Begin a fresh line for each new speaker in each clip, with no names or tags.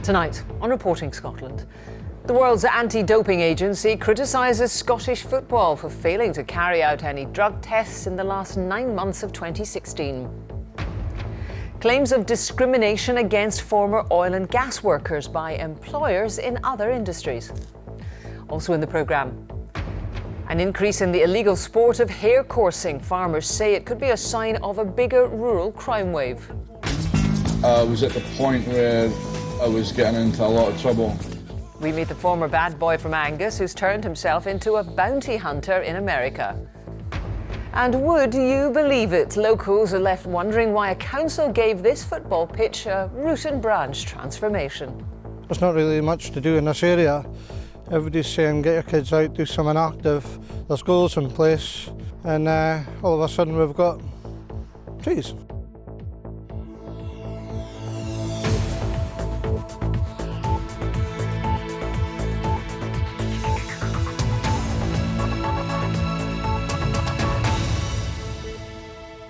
Tonight on Reporting Scotland, the world's anti-doping agency criticises Scottish football for failing to carry out any drug tests in the last 9 months of 2016. Claims of discrimination against former oil and gas workers by employers in other industries. Also in the programme, an increase in the illegal sport of hare coursing. Farmers say it could be a sign of a bigger rural crime wave.
I was at the point where I was getting into a lot of trouble.
We meet the former bad boy from Angus who's turned himself into a bounty hunter in America. And would you believe it? Locals are left wondering why a council gave this football pitch a root and branch transformation.
There's not really much to do in this area. Everybody's saying get your kids out, do something active. There's goals in place, and all of a sudden we've got trees.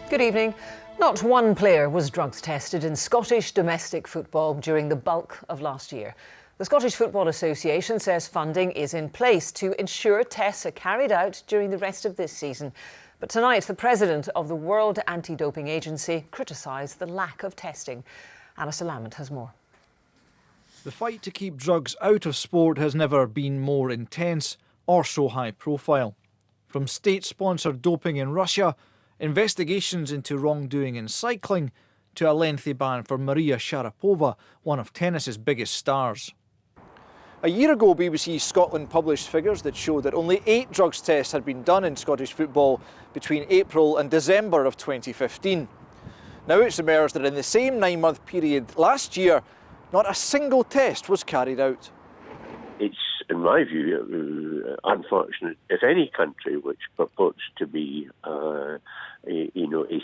Good evening. Not one player was drugs tested in Scottish domestic football during the bulk of last year. The Scottish Football Association says funding is in place to ensure tests are carried out during the rest of this season. But tonight, the president of the World Anti-Doping Agency criticised the lack of testing. Alistair Lamont has more.
The fight to keep drugs out of sport has never been more intense or so high profile. From state-sponsored doping in Russia, investigations into wrongdoing in cycling, to a lengthy ban for Maria Sharapova, one of tennis's biggest stars. A year ago, BBC Scotland published figures that showed that only 8 drugs tests had been done in Scottish football between April and December of 2015. Now it's emerged that in the same 9-month period last year, not a single test was carried out.
It's, in my view, unfortunate if any country which purports to be a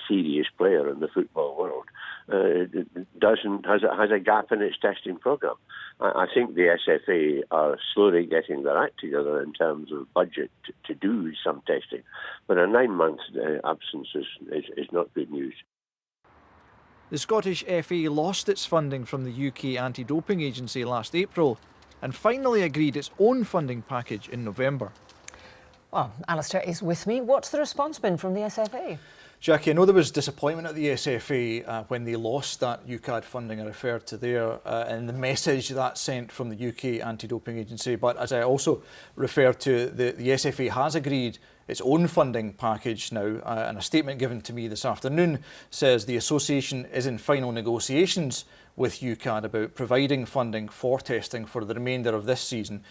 serious player in the football world has a gap in its testing programme. I think the SFA are slowly getting their act together in terms of budget to do some testing, but a 9-month absence is not good news.
The Scottish FA lost its funding from the UK Anti-Doping Agency last April and finally agreed its own funding package in November.
Well, Alistair is with me. What's the response been from the SFA?
Jackie, I know there was disappointment at the SFA when they lost that UKAD funding I referred to there and the message that sent from the UK Anti-Doping Agency. But as I also referred to, the SFA has agreed its own funding package now, and a statement given to me this afternoon says the association is in final negotiations with UKAD about providing funding for testing for the remainder of this season.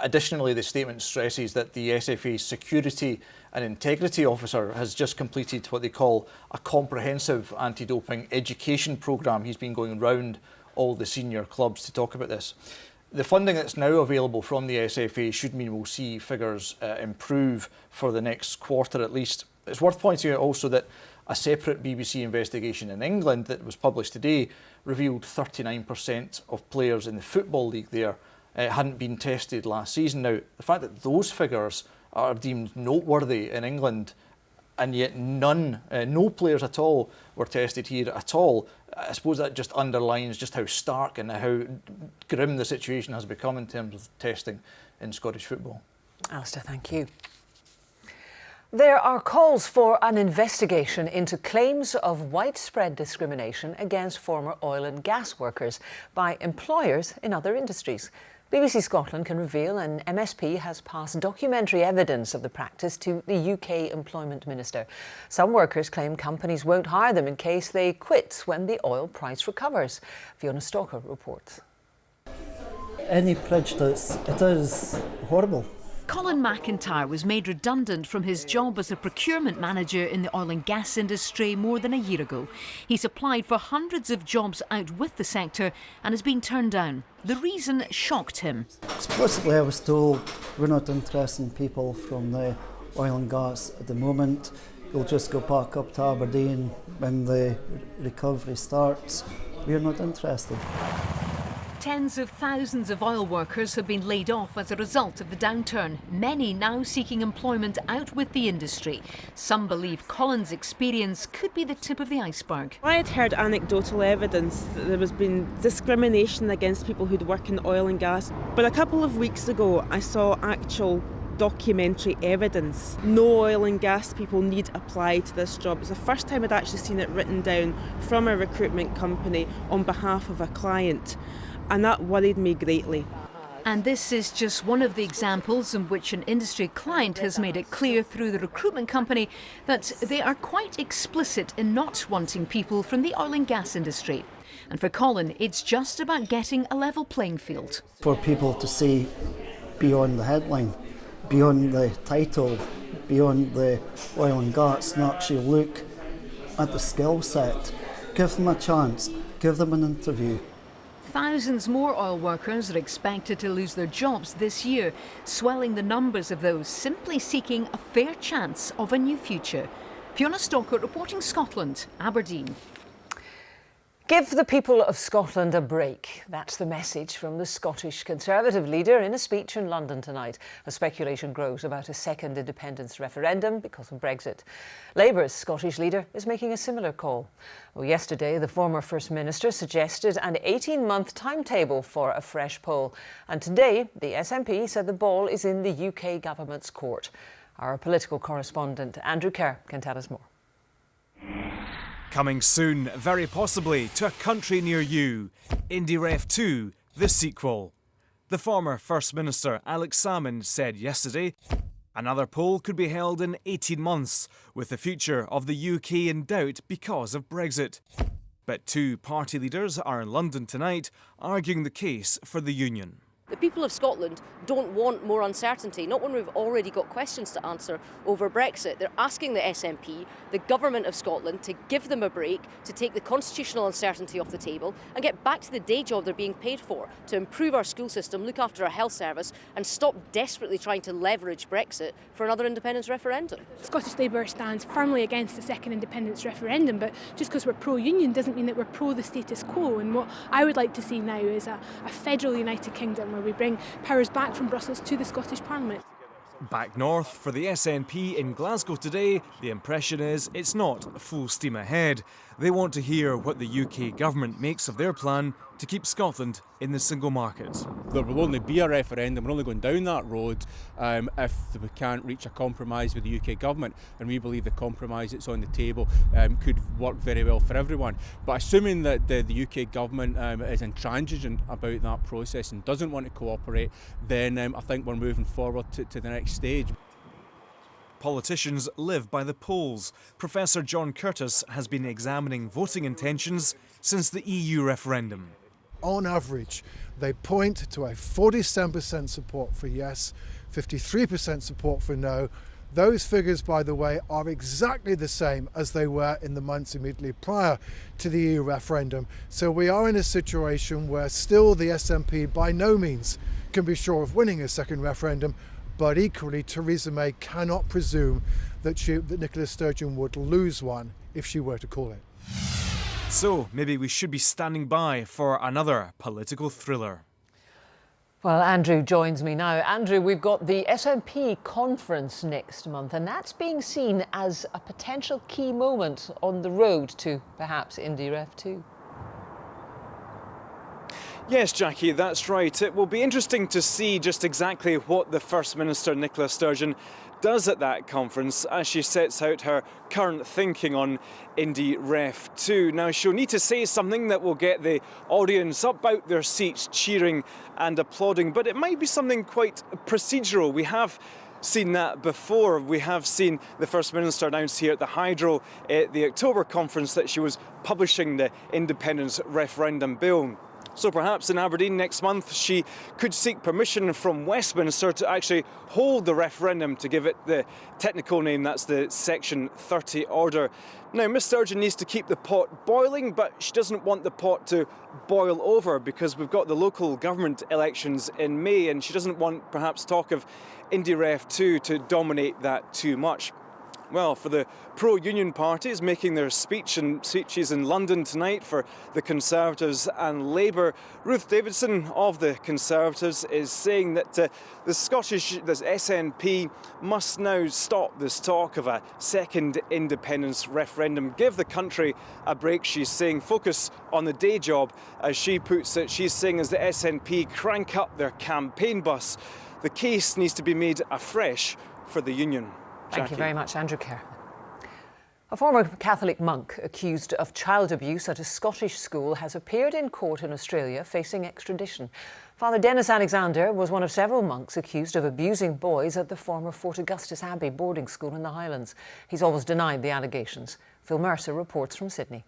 Additionally, the statement stresses that the SFA's security and integrity officer has just completed what they call a comprehensive anti-doping education programme. He's been going round all the senior clubs to talk about this. The funding that's now available from the SFA should mean we'll see figures improve for the next quarter at least. It's worth pointing out also that a separate BBC investigation in England that was published today revealed 39% of players in the Football League there hadn't been tested last season. Now, the fact that those figures are deemed noteworthy in England and yet no players at all were tested here at all, I suppose that just underlines just how stark and how grim the situation has become in terms of testing in Scottish football.
Alistair, thank you. There are calls for an investigation into claims of widespread discrimination against former oil and gas workers by employers in other industries. BBC Scotland can reveal an MSP has passed documentary evidence of the practice to the UK Employment Minister. Some workers claim companies won't hire them in case they quit when the oil price recovers. Fiona Stalker reports.
Any prejudice, it is horrible.
Colin McIntyre was made redundant from his job as a procurement manager in the oil and gas industry more than a year ago. He's applied for hundreds of jobs out with the sector and has been turned down. The reason shocked him.
Explicitly, I was told we're not interested in people from the oil and gas at the moment. You'll just go back up to Aberdeen when the recovery starts. We're not interested.
Tens of thousands of oil workers have been laid off as a result of the downturn, many now seeking employment out with the industry. Some believe Colin's experience could be the tip of the iceberg.
I had heard anecdotal evidence that there was been discrimination against people who'd work in oil and gas, but a couple of weeks ago I saw actual documentary evidence. No oil and gas people need apply to this job. It's the first time I'd actually seen it written down from a recruitment company on behalf of a client, and that worried me greatly.
And this is just one of the examples in which an industry client has made it clear through the recruitment company that they are quite explicit in not wanting people from the oil and gas industry. And for Colin, it's just about getting a level playing field.
For people to see beyond the headline, beyond the title, beyond the oil and gas, and actually look at the skill set, give them a chance, give them an interview.
Thousands more oil workers are expected to lose their jobs this year, swelling the numbers of those simply seeking a fair chance of a new future. Fiona Stockert reporting Scotland, Aberdeen.
Give the people of Scotland a break. That's the message from the Scottish Conservative leader in a speech in London tonight, as speculation grows about a second independence referendum because of Brexit. Labour's Scottish leader is making a similar call. Well, yesterday, the former First Minister suggested an 18-month timetable for a fresh poll. And today, the SNP said the ball is in the UK government's court. Our political correspondent, Andrew Kerr, can tell us more.
Coming soon, very possibly, to a country near you, IndyRef 2, the sequel. The former First Minister Alex Salmond said yesterday another poll could be held in 18 months, with the future of the UK in doubt because of Brexit. But two party leaders are in London tonight arguing the case for the union.
The people of Scotland don't want more uncertainty, not when we've already got questions to answer over Brexit. They're asking the SNP, the Government of Scotland, to give them a break, to take the constitutional uncertainty off the table and get back to the day job they're being paid for, to improve our school system, look after our health service and stop desperately trying to leverage Brexit for another independence referendum.
Scottish Labour stands firmly against the second independence referendum, but just because we're pro-union doesn't mean that we're pro the status quo. And what I would like to see now is a federal United Kingdom where we bring powers back from Brussels to the Scottish Parliament.
Back north for the SNP in Glasgow today, the impression is it's not full steam ahead. They want to hear what the UK government makes of their plan to keep Scotland in the single market.
There will only be a referendum, we're only going down that road if we can't reach a compromise with the UK government, and we believe the compromise that's on the table could work very well for everyone. But assuming that the UK government is intransigent about that process and doesn't want to cooperate, then I think we're moving forward to the next stage.
Politicians live by the polls. Professor John Curtis has been examining voting intentions since the EU referendum.
On average, they point to a 47% support for yes, 53% support for no. Those figures, by the way, are exactly the same as they were in the months immediately prior to the EU referendum. So we are in a situation where still the SNP by no means can be sure of winning a second referendum, but equally Theresa May cannot presume that Nicola Sturgeon would lose one if she were to call it.
So maybe we should be standing by for another political thriller.
Well, Andrew joins me now. Andrew, we've got the SNP conference next month, and that's being seen as a potential key moment on the road to perhaps IndyRef 2.
Yes, Jackie, that's right. It will be interesting to see just exactly what the First Minister, Nicola Sturgeon, does at that conference as she sets out her current thinking on IndyRef 2. Now, she'll need to say something that will get the audience up out their seats, cheering and applauding, but it might be something quite procedural. We have seen that before. We have seen the First Minister announce here at the Hydro at the October conference that she was publishing the independence referendum bill. So perhaps in Aberdeen next month she could seek permission from Westminster to actually hold the referendum, to give it the technical name, that's the Section 30 order. Now, Ms Sturgeon needs to keep the pot boiling, but she doesn't want the pot to boil over because we've got the local government elections in May, and she doesn't want perhaps talk of IndyRef 2 to dominate that too much. Well, for the pro-union parties making their speeches in London tonight for the Conservatives and Labour, Ruth Davidson of the Conservatives is saying that the SNP must now stop this talk of a second independence referendum, give the country a break, she's saying, focus on the day job, as she puts it. She's saying as the SNP crank up their campaign bus, the case needs to be made afresh for the union.
Thank you very much, Andrew Kerr. A former Catholic monk accused of child abuse at a Scottish school has appeared in court in Australia facing extradition. Father Dennis Alexander was one of several monks accused of abusing boys at the former Fort Augustus Abbey boarding school in the Highlands. He's always denied the allegations. Phil Mercer reports from Sydney.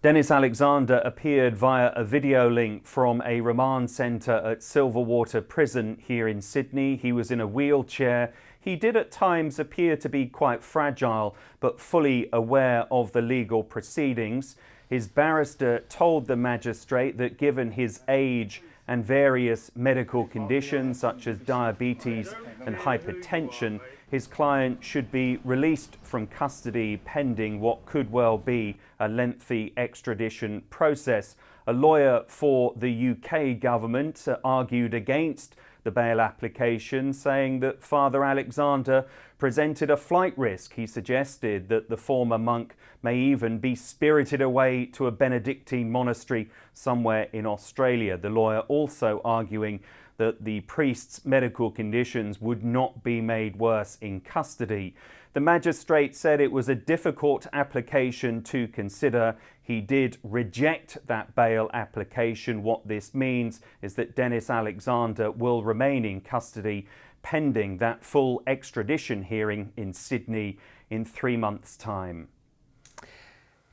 Dennis Alexander appeared via a video link from a remand centre at Silverwater Prison here in Sydney. He was in a wheelchair. He did at times appear to be quite fragile, but fully aware of the legal proceedings. His barrister told the magistrate that given his age and various medical conditions such as diabetes and hypertension, his client should be released from custody pending what could well be a lengthy extradition process. A lawyer for the UK government argued against the bail application, saying that Father Alexander presented a flight risk. He suggested that the former monk may even be spirited away to a Benedictine monastery somewhere in Australia. The lawyer also arguing that the priest's medical conditions would not be made worse in custody. The magistrate said it was a difficult application to consider. He did reject that bail application. What this means is that Dennis Alexander will remain in custody pending that full extradition hearing in Sydney in 3 months' time.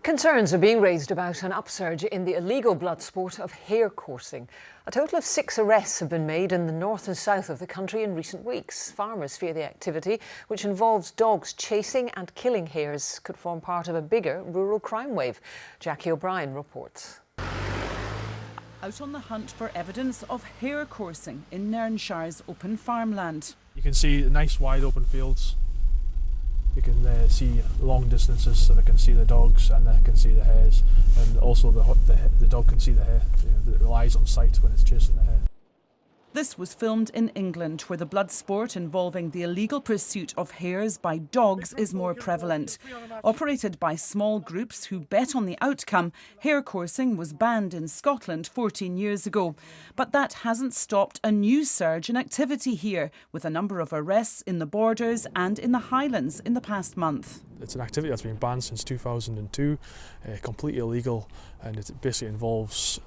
Concerns are being raised about an upsurge in the illegal blood sport of hare coursing. A total of 6 arrests have been made in the north and south of the country in recent weeks. Farmers fear the activity, which involves dogs chasing and killing hares, could form part of a bigger rural crime wave. Jackie O'Brien reports.
Out on the hunt for evidence of hare coursing in Nairnshire's open farmland.
You can see nice wide open fields. You can see long distances, so they can see the dogs and they can see the hares, and also the dog can see the hare. It relies on sight when it's chasing the hare.
This was filmed in England, where the blood sport involving the illegal pursuit of hares by dogs is more prevalent. Operated by small groups who bet on the outcome, hare coursing was banned in Scotland 14 years ago. But that hasn't stopped a new surge in activity here, with a number of arrests in the Borders and in the Highlands in the past month.
It's an activity that's been banned since 2002, completely illegal, and it basically involves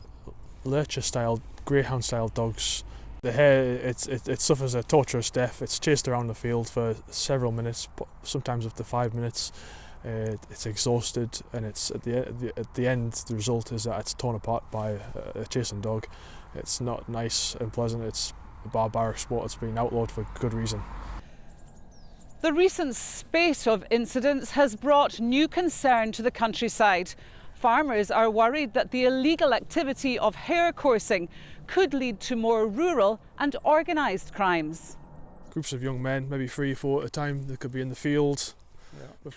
lurcher-style, greyhound-style dogs. The hare, it suffers a torturous death. It's chased around the field for several minutes, sometimes up to 5 minutes. It's exhausted, and it's at the end, the result is that it's torn apart by a chasing dog. It's not nice and pleasant. It's a barbaric sport. It's been outlawed for good reason.
The recent spate of incidents has brought new concern to the countryside. Farmers are worried that the illegal activity of hare coursing could lead to more rural and organised crimes.
Groups of young men, maybe 3 or 4 at a time, they could be in the field.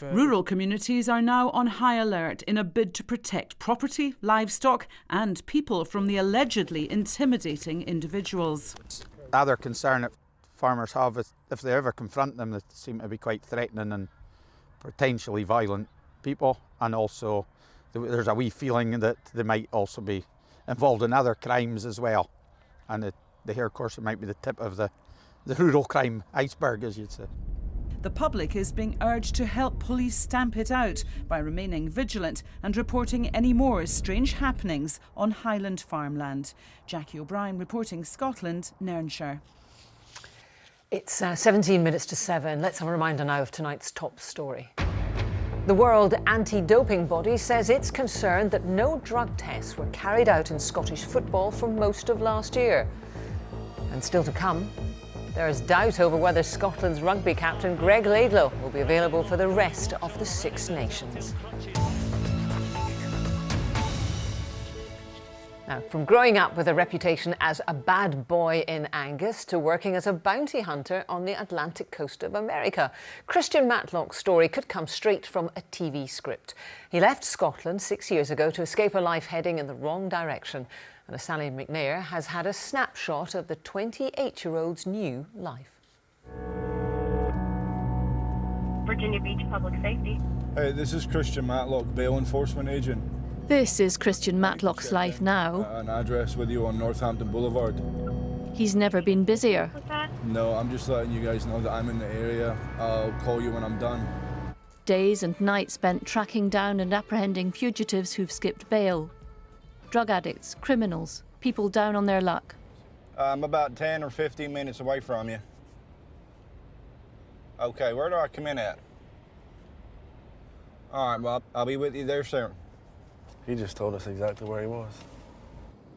Rural communities are now on high alert in a bid to protect property, livestock and people from the allegedly intimidating individuals.
Other concern that farmers have is if they ever confront them, they seem to be quite threatening and potentially violent people, and also there's a wee feeling that they might also be involved in other crimes as well, and the hare coursing might be the tip of the rural crime iceberg, as you'd say.
The public is being urged to help police stamp it out by remaining vigilant and reporting any more strange happenings on Highland farmland. Jackie O'Brien reporting Scotland, Nairnshire.
It's 17 minutes to 7. Let's have a reminder now of tonight's top story. The World Anti-Doping Body says it's concerned that no drug tests were carried out in Scottish football for most of last year. And still to come, there is doubt over whether Scotland's rugby captain Greg Laidlaw will be available for the rest of the Six Nations. Now, from growing up with a reputation as a bad boy in Angus to working as a bounty hunter on the Atlantic coast of America, Christian Matlock's story could come straight from a TV script. He left Scotland 6 years ago to escape a life heading in the wrong direction. And Sally McNair has had a snapshot of the 28-year-old's new life.
Virginia Beach Public Safety.
Hey, this is Christian Matlock, bail enforcement agent.
This is Christian Matlock's life now.
An address with you on Northampton Boulevard.
He's never been busier.
No, I'm just letting you guys know that I'm in the area. I'll call you when I'm done.
Days and nights spent tracking down and apprehending fugitives who've skipped bail. Drug addicts, criminals, people down on their luck.
I'm about 10 or 15 minutes away from you. Okay, where do I come in at? All right, well, I'll be with you there soon.
He just told us exactly where he was.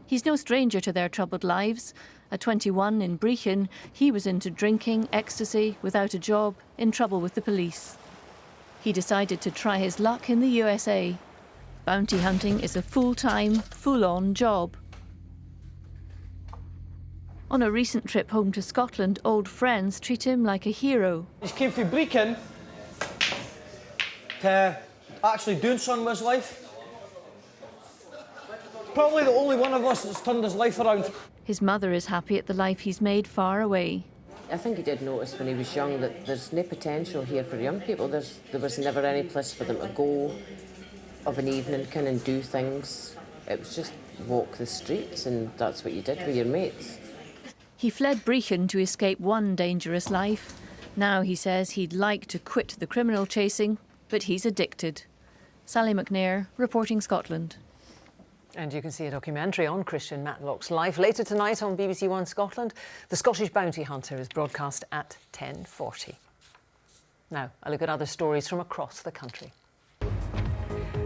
He's no stranger to their troubled lives. At 21 in Brechin, he was into drinking, ecstasy, without a job, in trouble with the police. He decided to try his luck in the USA. Bounty hunting is a full-time, full-on job. On a recent trip home to Scotland, old friends treat him like a hero.
He came from Brechin to actually doing something with his life. Probably the only one of us that's turned his life around.
His mother is happy at the life he's made far away.
I think he did notice when he was young that there's no potential here for young people. There was never any place for them to go of an evening kind and do things. It was just walk the streets, and that's what you did with your mates.
He fled Brechin to escape one dangerous life. Now he says he'd like to quit the criminal chasing, but he's addicted. Sally McNair, reporting Scotland.
And you can see a documentary on Christian Matlock's life later tonight on BBC One Scotland. The Scottish Bounty Hunter is broadcast at 10:40. Now, a look at other stories from across the country.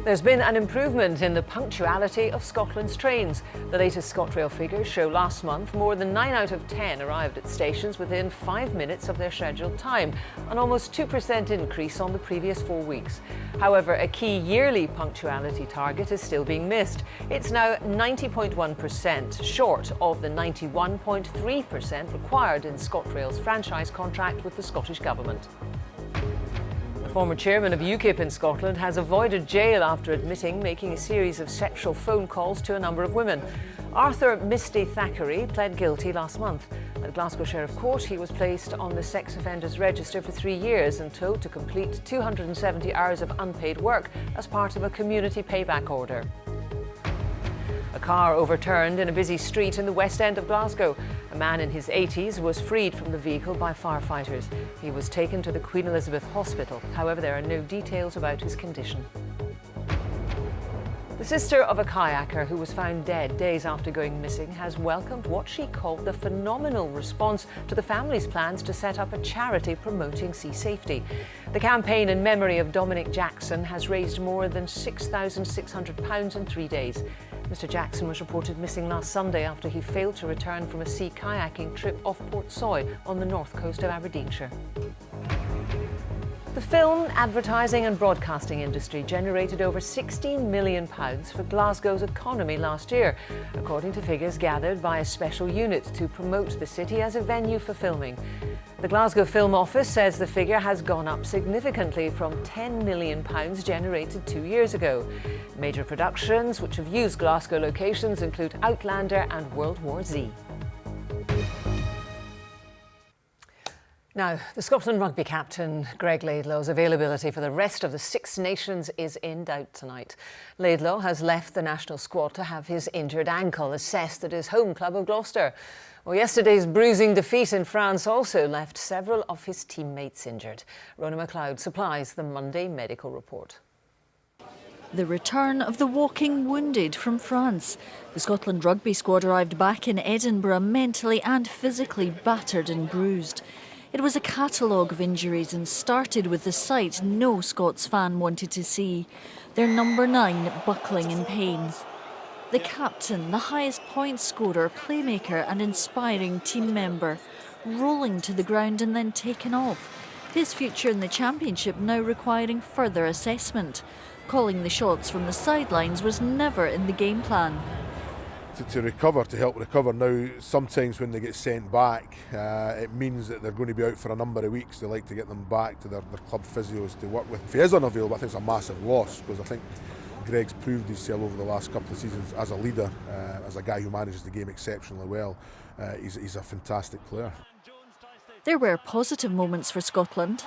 There's been an improvement in the punctuality of Scotland's trains. The latest ScotRail figures show last month more than 9 out of 10 arrived at stations within 5 minutes of their scheduled time, an almost 2% increase on the previous 4 weeks. However, a key yearly punctuality target is still being missed. It's now 90.1%, short of the 91.3% required in ScotRail's franchise contract with the Scottish Government. The former chairman of UKIP in Scotland has avoided jail after admitting making a series of sexual phone calls to a number of women. Arthur Misty Thackeray pled guilty last month. At Glasgow Sheriff Court, he was placed on the sex offenders register for 3 years and told to complete 270 hours of unpaid work as part of a community payback order. A car overturned in a busy street in the West End of Glasgow. A man in his 80s was freed from the vehicle by firefighters. He was taken to the Queen Elizabeth Hospital. However, there are no details about his condition. The sister of a kayaker who was found dead days after going missing has welcomed what she called the phenomenal response to the family's plans to set up a charity promoting sea safety. The campaign in memory of Dominic Jackson has raised more than £6,600 in 3 days. Mr. Jackson was reported missing last Sunday after he failed to return from a sea kayaking trip off Port Soy on the north coast of Aberdeenshire. The film, advertising and broadcasting industry generated over £16 million for Glasgow's economy last year, according to figures gathered by a special unit to promote the city as a venue for filming. The Glasgow Film Office says the figure has gone up significantly from £10 million generated 2 years ago. Major productions which have used Glasgow locations include Outlander and World War Z. Now, the Scotland rugby captain, Greg Laidlaw's availability for the rest of the Six Nations is in doubt tonight. Laidlaw has left the national squad to have his injured ankle assessed at his home club of Gloucester. Well, yesterday's bruising defeat in France also left several of his teammates injured. Rona McLeod supplies the Monday medical report.
The return of the walking wounded from France. The Scotland rugby squad arrived back in Edinburgh mentally and physically battered and bruised. It was a catalogue of injuries and started with the sight no Scots fan wanted to see. Their number 9 buckling in pain. The captain, the highest point scorer, playmaker and inspiring team member, rolling to the ground and then taken off. His future in the championship now requiring further assessment. Calling the shots from the sidelines was never in the game plan.
to recover, to help recover. Now, sometimes when they get sent back, it means that they're going to be out for a number of weeks. They like to get them back to their club physios to work with. If he is unavailable, I think it's a massive loss, because I think Greg's proved himself over the last couple of seasons as a leader, as a guy who manages the game exceptionally well. He's a fantastic player.
There were positive moments for Scotland,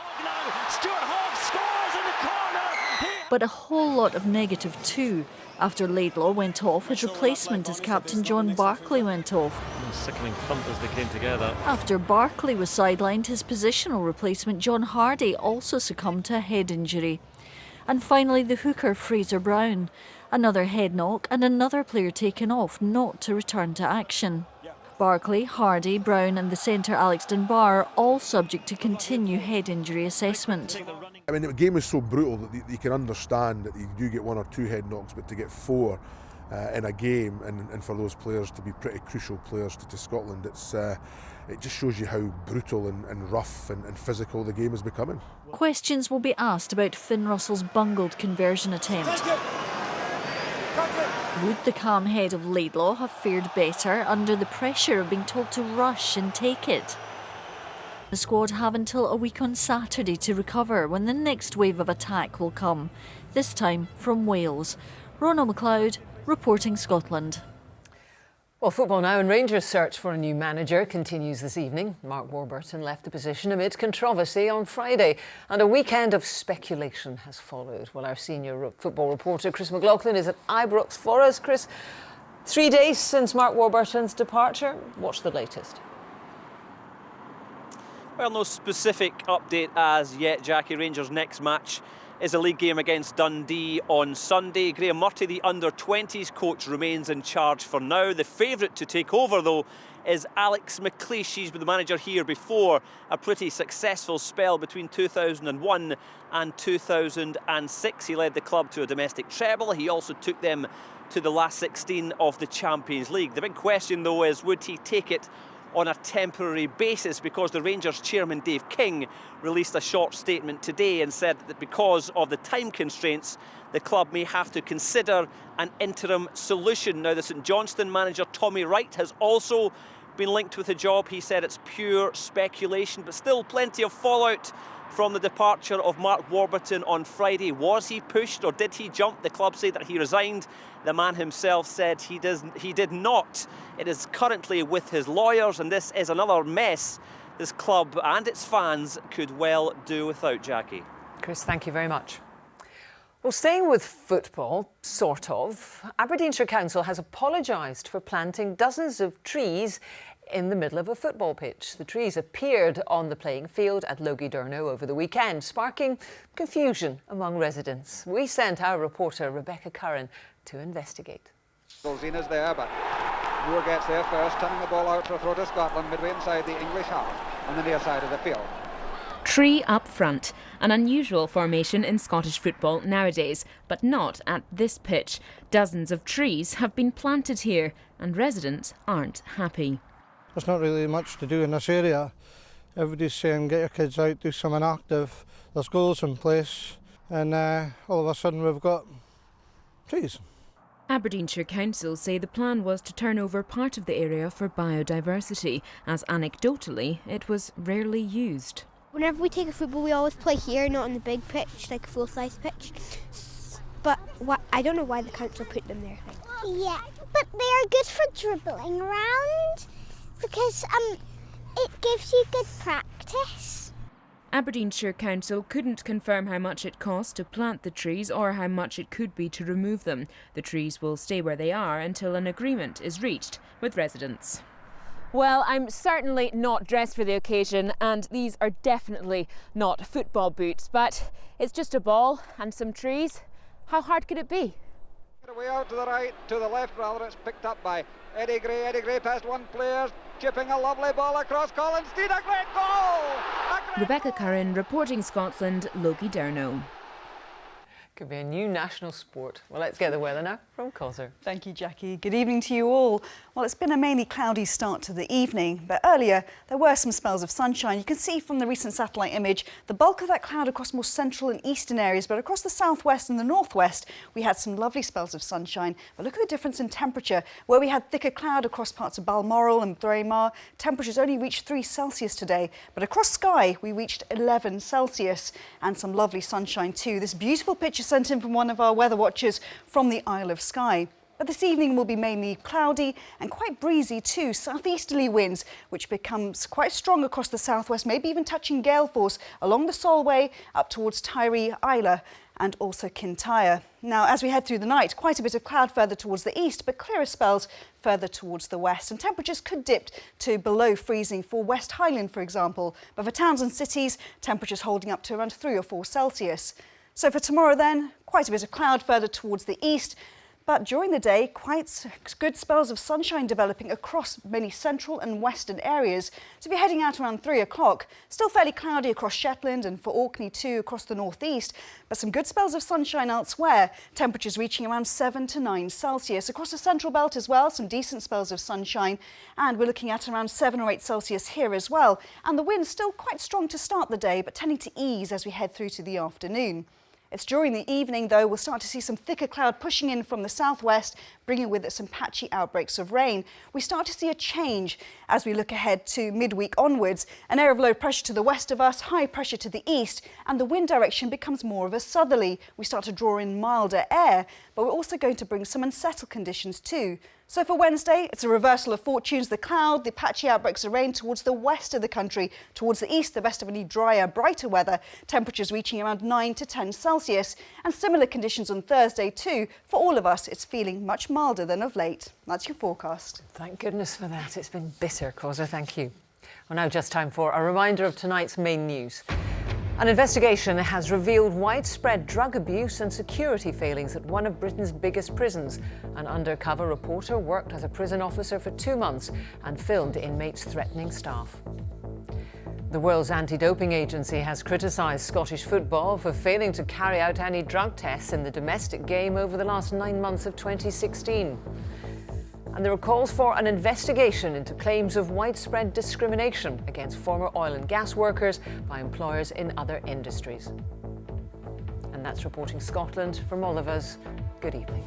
but a whole lot of negative too. After Laidlaw went off, his replacement as captain John Barclay went off.
A sickening thump as they came together.
After Barclay was sidelined, his positional replacement John Hardy also succumbed to a head injury. And finally the hooker Fraser Brown. Another head knock and another player taken off, not to return to action. Barclay, Hardy, Brown and the centre Alex Dunbar all subject to continue head injury assessment.
I mean, the game is so brutal that you can understand that you do get 1 or 2 head knocks, but to get 4 in a game and for those players to be pretty crucial players to Scotland, it just shows you how brutal and rough and physical the game is becoming.
Questions will be asked about Finn Russell's bungled conversion attempt. Would the calm head of Laidlaw have fared better under the pressure of being told to rush and take it? The squad have until a week on Saturday to recover when the next wave of attack will come, this time from Wales. Ronald McLeod, reporting Scotland.
Well, football now, and Rangers' search for a new manager continues this evening. Mark Warburton left the position amid controversy on Friday, and a weekend of speculation has followed. Well, our senior football reporter Chris McLaughlin is at Ibrox for us. Chris, 3 days since Mark Warburton's departure. What's the latest?
Well, no specific update as yet, Jackie. Rangers' next match is a league game against Dundee on Sunday. Graham Murty, the under-20s coach, remains in charge for now. The favourite to take over, though, is Alex McLeish. He's been the manager here before, a pretty successful spell between 2001 and 2006. He led the club to a domestic treble. He also took them to the last 16 of the Champions League. The big question, though, is would he take it on a temporary basis, because the Rangers chairman Dave King released a short statement today and said that because of the time constraints, the club may have to consider an interim solution. Now, the St Johnstone manager Tommy Wright has also been linked with the job. He said it's pure speculation, but still plenty of fallout from the departure of Mark Warburton on Friday. Was he pushed or did he jump? The club say that he resigned. The man himself said he did not. It is currently with his lawyers, and this is another mess this club and its fans could well do without, Jackie.
Chris, thank you very much. Well, staying with football, sort of, Aberdeenshire Council has apologised for planting dozens of trees in the middle of a football pitch. The trees appeared on the playing field at Logie Durno over the weekend, sparking confusion among residents. We sent our reporter Rebecca Curran to investigate.
Golzina's there, but Moore gets there first, turning the ball out for a throw to Scotland, midway inside the English half, on the near side of the field.
Tree up front, an unusual formation in Scottish football nowadays, but not at this pitch. Dozens of trees have been planted here, and residents aren't happy.
There's not really much to do in this area. Everybody's saying get your kids out, do something active. There's goals in place, and all of a sudden we've got trees.
Aberdeenshire Council say the plan was to turn over part of the area for biodiversity, as anecdotally it was rarely used.
Whenever we take a football, we always play here, not on the big pitch, like a full-size pitch. But I don't know why the council put them there.
Yeah, but they are good for dribbling around because it gives you good practice.
Aberdeenshire Council couldn't confirm how much it cost to plant the trees or how much it could be to remove them. The trees will stay where they are until an agreement is reached with residents.
Well, I'm certainly not dressed for the occasion, and these are definitely not football boots, but it's just a ball and some trees. How hard could it be?
Away out to the right, to the left rather, it's picked up by Eddie Gray. Eddie Gray past one player, chipping a lovely ball across Collins. Steed, a great goal!
Rebecca Curran, reporting Scotland, Logie Durno.
Could be a new national sport. Well, let's get the weather now. from Cosser.
Thank you, Jackie. Good evening to you all. Well, it's been a mainly cloudy start to the evening, but earlier there were some spells of sunshine. You can see from the recent satellite image the bulk of that cloud across more central and eastern areas, but across the southwest and the northwest we had some lovely spells of sunshine. But look at the difference in temperature. Where we had thicker cloud across parts of Balmoral and Braemar, temperatures only reached 3 Celsius today, but across Skye we reached 11 Celsius and some lovely sunshine too. This beautiful picture sent in from one of our weather watchers from the Isle of Skye. But this evening will be mainly cloudy and quite breezy too. Southeasterly winds, which becomes quite strong across the southwest, maybe even touching gale force along the Solway up towards Tiree, Isla and also Kintyre. Now, as we head through the night, quite a bit of cloud further towards the east, but clearer spells further towards the west. And temperatures could dip to below freezing for West Highland, for example. But for towns and cities, temperatures holding up to around 3 or 4 Celsius. So for tomorrow then, quite a bit of cloud further towards the east, but during the day, quite good spells of sunshine developing across many central and western areas. So if you're heading out around 3 o'clock, still fairly cloudy across Shetland and for Orkney too across the northeast, but some good spells of sunshine elsewhere. Temperatures reaching around 7 to 9 Celsius. Across the central belt as well, some decent spells of sunshine, and we're looking at around 7 or 8 Celsius here as well. And the wind's still quite strong to start the day, but tending to ease as we head through to the afternoon. It's during the evening, though, we'll start to see some thicker cloud pushing in from the southwest, bringing with it some patchy outbreaks of rain. We start to see a change as we look ahead to midweek onwards. An area of low pressure to the west of us, high pressure to the east, and the wind direction becomes more of a southerly. We start to draw in milder air, but we're also going to bring some unsettled conditions too. So for Wednesday, it's a reversal of fortunes. The cloud, the patchy outbreaks of rain towards the west of the country. Towards the east, the best of any drier, brighter weather. Temperatures reaching around 9 to 10 Celsius. And similar conditions on Thursday too. For all of us, it's feeling much milder than of late. That's your forecast.
Thank goodness for that. It's been bitter, Cosser. Thank you. Well, now just time for a reminder of tonight's main news. An investigation has revealed widespread drug abuse and security failings at one of Britain's biggest prisons. An undercover reporter worked as a prison officer for 2 months and filmed inmates threatening staff. The world's anti-doping agency has criticised Scottish football for failing to carry out any drug tests in the domestic game over the last 9 months of 2016. And there are calls for an investigation into claims of widespread discrimination against former oil and gas workers by employers in other industries. And that's Reporting Scotland from all of us. Good evening.